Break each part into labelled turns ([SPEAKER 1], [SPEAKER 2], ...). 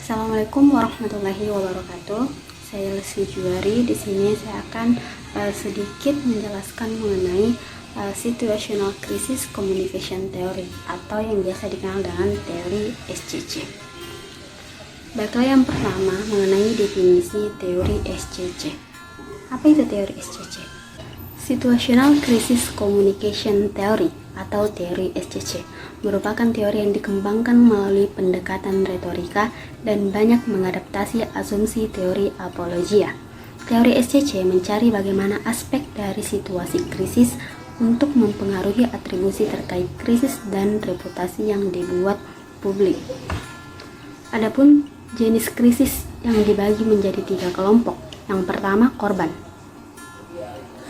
[SPEAKER 1] Assalamualaikum warahmatullahi wabarakatuh. Saya Lesti Juwari. Di sini saya akan sedikit menjelaskan mengenai Situational Crisis Communication Theory atau yang biasa dikenal dengan teori SCC. Baiklah, yang pertama mengenai definisi teori SCC. Apa itu teori SCC? Situational Crisis Communication Theory atau teori SCC merupakan teori yang dikembangkan melalui pendekatan retorika dan banyak mengadaptasi asumsi teori apologia. Teori SCC mencari bagaimana aspek dari situasi krisis untuk mempengaruhi atribusi terkait krisis dan reputasi yang dibuat publik. Adapun jenis krisis yang dibagi menjadi 3 kelompok. Yang pertama, korban.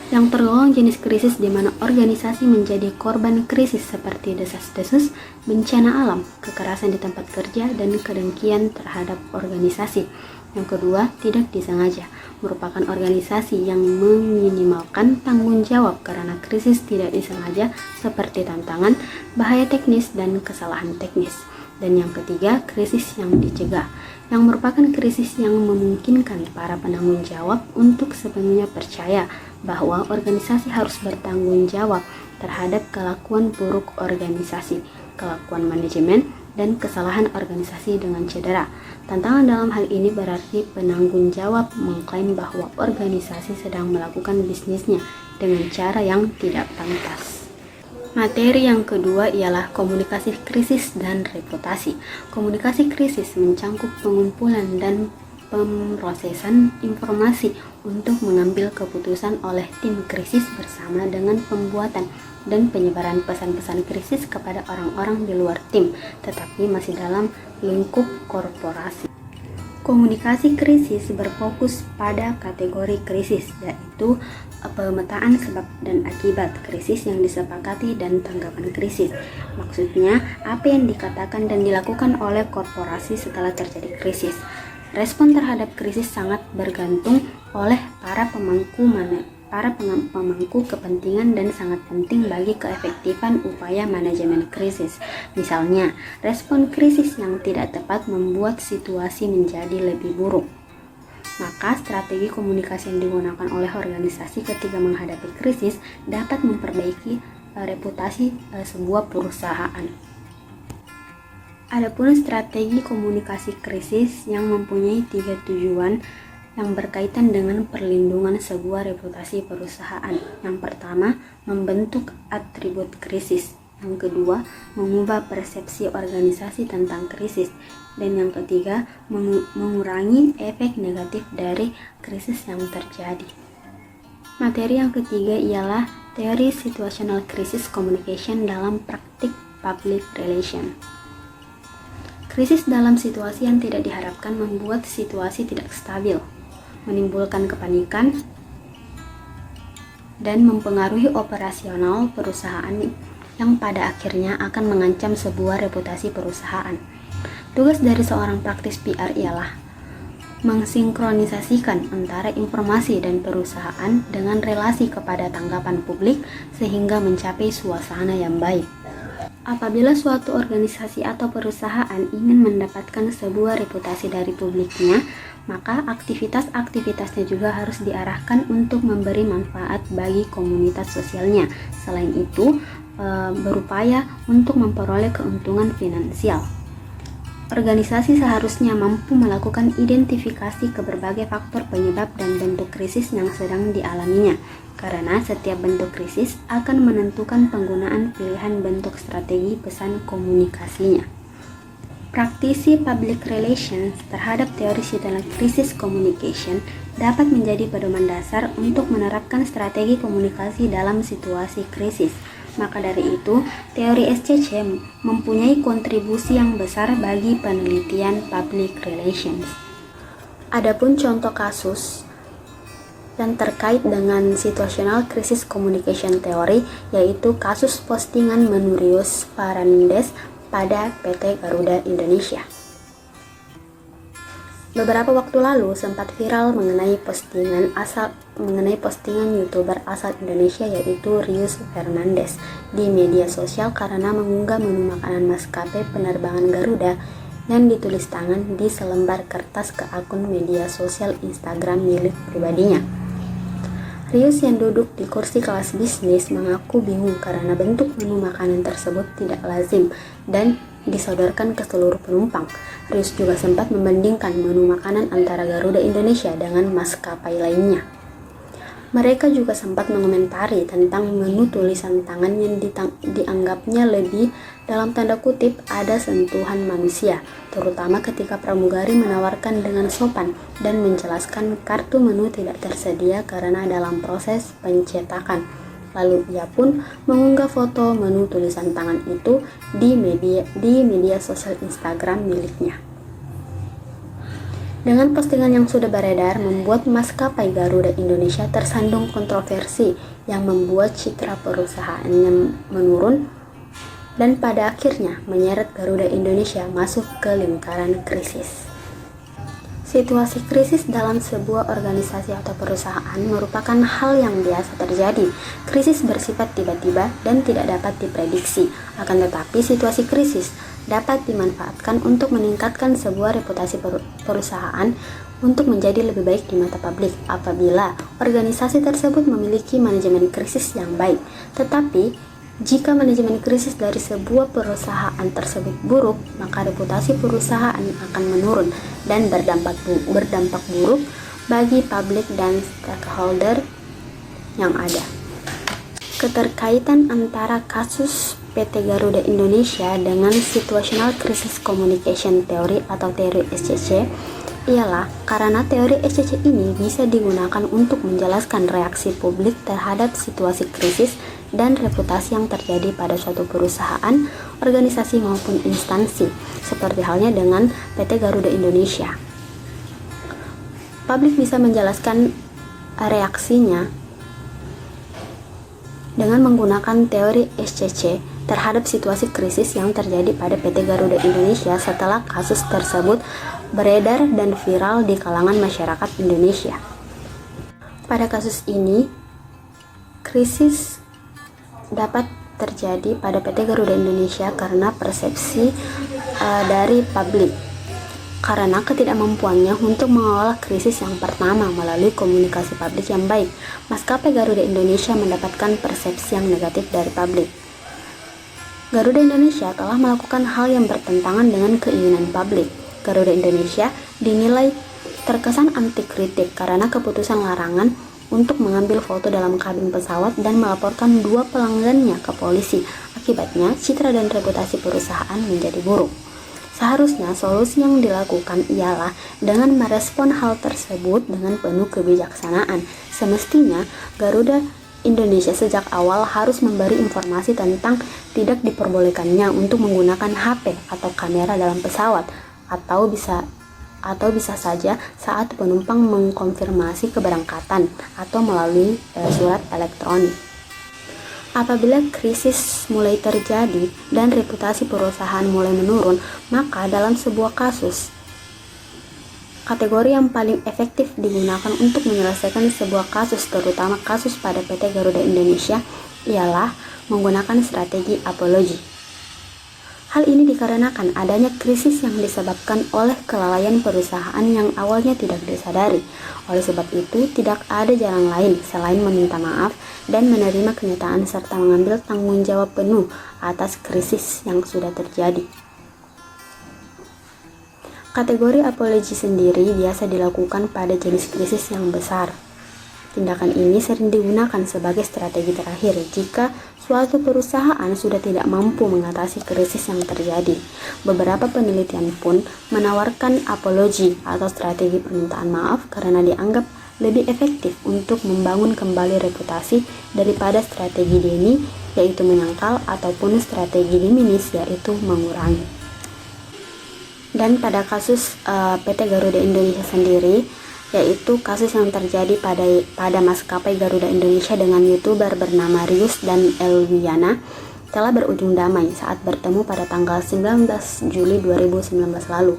[SPEAKER 1] Yang tergolong jenis krisis di mana organisasi menjadi korban krisis seperti desas-desus, bencana alam, kekerasan di tempat kerja, dan kedengkian terhadap organisasi. Yang kedua, tidak disengaja, merupakan organisasi yang meminimalkan tanggung jawab karena krisis tidak disengaja seperti tantangan, bahaya teknis, dan kesalahan teknis. Dan yang ketiga, krisis yang dicegah, yang merupakan krisis yang memungkinkan para penanggung jawab untuk sepenuhnya percaya bahwa organisasi harus bertanggung jawab terhadap kelakuan buruk organisasi, kelakuan manajemen, dan kesalahan organisasi dengan cedera. Tantangan dalam hal ini berarti penanggung jawab mengklaim bahwa organisasi sedang melakukan bisnisnya dengan cara yang tidak pantas. Materi yang kedua ialah komunikasi krisis dan reputasi. Komunikasi krisis mencangkup pengumpulan dan pemrosesan informasi untuk mengambil keputusan oleh tim krisis bersama dengan pembuatan dan penyebaran pesan-pesan krisis kepada orang-orang di luar tim, tetapi masih dalam lingkup korporasi. Komunikasi krisis berfokus pada kategori krisis, yaitu pemetaan sebab dan akibat krisis yang disepakati dan tanggapan krisis. Maksudnya, apa yang dikatakan dan dilakukan oleh korporasi setelah terjadi krisis. Respon terhadap krisis sangat bergantung oleh para pemangku kepentingan dan sangat penting bagi keefektifan upaya manajemen krisis. Misalnya, respon krisis yang tidak tepat membuat situasi menjadi lebih buruk. Maka strategi komunikasi yang digunakan oleh organisasi ketika menghadapi krisis dapat memperbaiki reputasi sebuah perusahaan. Adapun strategi komunikasi krisis yang mempunyai 3 tujuan yang berkaitan dengan perlindungan sebuah reputasi perusahaan. Yang pertama, membentuk atribut krisis. Yang kedua, mengubah persepsi organisasi tentang krisis. Dan yang ketiga, mengurangi efek negatif dari krisis yang terjadi. Materi yang ketiga ialah teori situational crisis communication dalam praktik public relation. Krisis dalam situasi yang tidak diharapkan membuat situasi tidak stabil, menimbulkan kepanikan, dan mempengaruhi operasional perusahaan yang pada akhirnya akan mengancam sebuah reputasi perusahaan. Tugas dari seorang praktis PR ialah mensinkronisasikan antara informasi dan perusahaan dengan relasi kepada tanggapan publik sehingga mencapai suasana yang baik. Apabila suatu organisasi atau perusahaan ingin mendapatkan sebuah reputasi dari publiknya, maka aktivitas-aktivitasnya juga harus diarahkan untuk memberi manfaat bagi komunitas sosialnya. Selain itu, berupaya untuk memperoleh keuntungan finansial. Organisasi seharusnya mampu melakukan identifikasi ke berbagai faktor penyebab dan bentuk krisis yang sedang dialaminya, karena setiap bentuk krisis akan menentukan penggunaan pilihan bentuk strategi pesan komunikasinya. Praktisi public relations terhadap teori situational crisis communication dapat menjadi pedoman dasar untuk menerapkan strategi komunikasi dalam situasi krisis. Maka dari itu, teori SCC mempunyai kontribusi yang besar bagi penelitian public relations. Adapun contoh kasus yang terkait dengan situational crisis communication theory yaitu kasus postingan Manurius Farandes pada PT Garuda Indonesia. Beberapa waktu lalu sempat viral mengenai postingan YouTuber asal Indonesia yaitu Rius Fernandes di media sosial karena mengunggah menu makanan maskapai penerbangan Garuda dan ditulis tangan di selembar kertas ke akun media sosial Instagram milik pribadinya. Rius yang duduk di kursi kelas bisnis mengaku bingung karena bentuk menu makanan tersebut tidak lazim dan disodorkan ke seluruh penumpang. Rius juga sempat membandingkan menu makanan antara Garuda Indonesia dengan maskapai lainnya. Mereka juga sempat mengomentari tentang menu tulisan tangan yang dianggapnya lebih dalam tanda kutip ada sentuhan manusia, terutama ketika pramugari menawarkan dengan sopan dan menjelaskan kartu menu tidak tersedia karena dalam proses pencetakan. Lalu ia pun mengunggah foto menu tulisan tangan itu di media sosial Instagram miliknya. Dengan postingan yang sudah beredar, membuat maskapai Garuda Indonesia tersandung kontroversi yang membuat citra perusahaannya menurun dan pada akhirnya menyeret Garuda Indonesia masuk ke lingkaran krisis. Situasi krisis dalam sebuah organisasi atau perusahaan merupakan hal yang biasa terjadi. Krisis bersifat tiba-tiba dan tidak dapat diprediksi. Akan tetapi, situasi krisis dapat dimanfaatkan untuk meningkatkan sebuah reputasi perusahaan untuk menjadi lebih baik di mata publik apabila organisasi tersebut memiliki manajemen krisis yang baik. Tetapi, jika manajemen krisis dari sebuah perusahaan tersebut buruk, maka reputasi perusahaan akan menurun dan berdampak buruk bagi publik dan stakeholder yang ada. Keterkaitan antara kasus PT Garuda Indonesia dengan Situational Crisis Communication Theory atau teori SCC ialah karena teori SCC ini bisa digunakan untuk menjelaskan reaksi publik terhadap situasi krisis dan reputasi yang terjadi pada suatu perusahaan, organisasi maupun instansi, seperti halnya dengan PT Garuda Indonesia. Publik bisa menjelaskan reaksinya dengan menggunakan teori SCC terhadap situasi krisis yang terjadi pada PT Garuda Indonesia setelah kasus tersebut beredar dan viral di kalangan masyarakat Indonesia. Pada kasus ini, krisis dapat terjadi pada PT Garuda Indonesia karena persepsi dari publik, karena ketidakmampuannya untuk mengelola krisis yang pertama melalui komunikasi publik yang baik. Maskapai Garuda Indonesia mendapatkan persepsi yang negatif dari publik. Garuda Indonesia telah melakukan hal yang bertentangan dengan keinginan publik. Garuda Indonesia dinilai terkesan anti kritik karena keputusan larangan untuk mengambil foto dalam kabin pesawat dan melaporkan 2 pelanggannya ke polisi. Akibatnya, citra dan reputasi perusahaan menjadi buruk. Seharusnya solusi yang dilakukan ialah dengan merespon hal tersebut dengan penuh kebijaksanaan. Semestinya Garuda Indonesia sejak awal harus memberi informasi tentang tidak diperbolehkannya untuk menggunakan HP atau kamera dalam pesawat, atau bisa saja saat penumpang mengkonfirmasi keberangkatan atau melalui surat elektronik. Apabila krisis mulai terjadi dan reputasi perusahaan mulai menurun, maka dalam sebuah kasus, kategori yang paling efektif digunakan untuk menyelesaikan sebuah kasus, terutama kasus pada PT Garuda Indonesia, ialah menggunakan strategi apologi. Hal ini dikarenakan adanya krisis yang disebabkan oleh kelalaian perusahaan yang awalnya tidak disadari. Oleh sebab itu, tidak ada jalan lain selain meminta maaf dan menerima kenyataan serta mengambil tanggung jawab penuh atas krisis yang sudah terjadi. Kategori apologi sendiri biasa dilakukan pada jenis krisis yang besar. Tindakan ini sering digunakan sebagai strategi terakhir jika suatu perusahaan sudah tidak mampu mengatasi krisis yang terjadi. Beberapa penelitian pun menawarkan apologi atau strategi permintaan maaf karena dianggap lebih efektif untuk membangun kembali reputasi daripada strategi deni, yaitu menyangkal, ataupun strategi diminis, yaitu mengurangi. Dan pada kasus PT Garuda Indonesia sendiri, yaitu kasus yang terjadi pada maskapai Garuda Indonesia dengan YouTuber bernama Rius dan Elwiana, telah berujung damai saat bertemu pada tanggal 19 Juli 2019 lalu.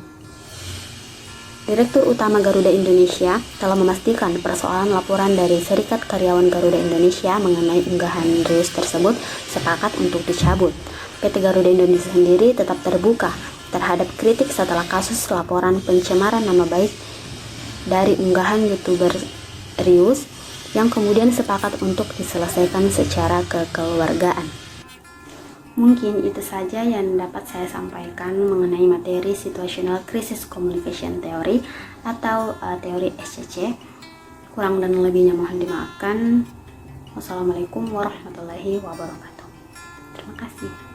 [SPEAKER 1] Direktur Utama Garuda Indonesia telah memastikan persoalan laporan dari Serikat Karyawan Garuda Indonesia mengenai unggahan Rius tersebut sepakat untuk dicabut. PT Garuda Indonesia sendiri tetap terbuka terhadap kritik setelah kasus laporan pencemaran nama baik dari unggahan YouTuber Rius yang kemudian sepakat untuk diselesaikan secara kekeluargaan. Mungkin itu saja yang dapat saya sampaikan mengenai materi Situational Crisis Communication Theory atau teori SCC. Kurang dan lebihnya mohon dimaafkan. Wassalamualaikum warahmatullahi wabarakatuh. Terima kasih.